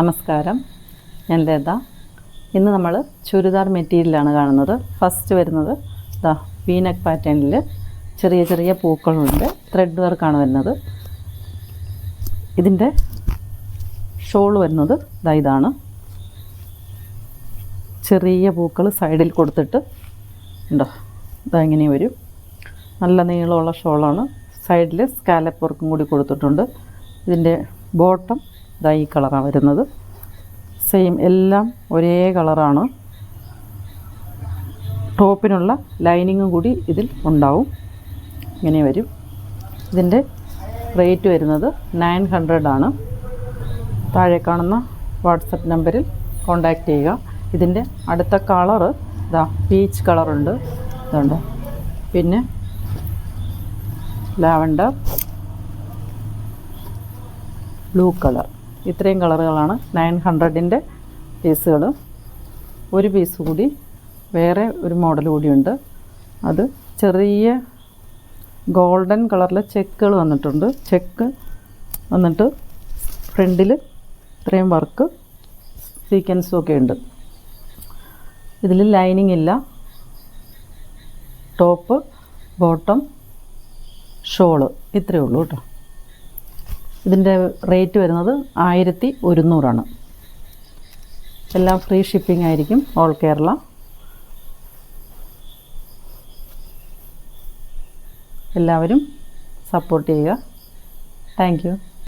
നമസ്കാരം, ഞാൻ ലത. ഇന്ന് നമ്മൾ ചുരിദാർ മെറ്റീരിയലാണ് കാണുന്നത്. ഫസ്റ്റ് വരുന്നത് ദാ വീനക്ക് പാറ്റേണിൽ ചെറിയ ചെറിയ പൂക്കളുണ്ട്, ത്രെഡ് വർക്കാണ് വരുന്നത്. ഇതിൻ്റെ ഷോൾ വരുന്നത് ഇതാണ്. ചെറിയ പൂക്കൾ സൈഡിൽ കൊടുത്തിട്ട് ഉണ്ടോ, ഇങ്ങനെ വരും. നല്ല നീളമുള്ള ഷോളാണ്. സൈഡിൽ സ്കാലപ്പ് വർക്കും കൂടി കൊടുത്തിട്ടുണ്ട്. ഇതിൻ്റെ ബോട്ടം ഈ കളറാണ് വരുന്നത്. സെയിം എല്ലാം ഒരേ കളറാണ്. ടോപ്പിനുള്ള ലൈനിങ്ങും കൂടി ഇതിൽ ഉണ്ടാവും. ഇങ്ങനെ വരും. ഇതിൻ്റെ റേറ്റ് വരുന്നത് 900 ആണ്. താഴെ കാണുന്ന വാട്സപ്പ് നമ്പറിൽ കോൺടാക്റ്റ് ചെയ്യുക. ഇതിൻ്റെ അടുത്ത കളറ് പീച്ച് കളറുണ്ട്, ഇതുണ്ട്. പിന്നെ ലാവൻഡർ, ബ്ലൂ കളർ, ഇത്രയും കളറുകളാണ് 900ൻ്റെ പീസുകൾ. ഒരു പീസ് കൂടി വേറെ ഒരു മോഡൽ കൂടിയുണ്ട്. അത് ചെറിയ ഗോൾഡൻ കളറിലെ ചെക്കുകൾ വന്നിട്ടുണ്ട്. ചെക്ക് വന്നിട്ട് ഫ്രണ്ടിൽ ഇത്രയും വർക്ക് സീക്വൻസും ഒക്കെ ഉണ്ട്. ഇതിൽ ലൈനിങ് ഇല്ല. ടോപ്പ്, ബോട്ടം, ഷോള് ഇത്രയേ ഉള്ളൂ കേട്ടോ. ഇതിൻ്റെ റേറ്റ് വരുന്നത് 1100 ആണ്. എല്ലാം ഫ്രീ ഷിപ്പിംഗ് ആയിരിക്കും, ഓൾ കേരള. എല്ലാവരും സപ്പോർട്ട് ചെയ്യുക. Thank you.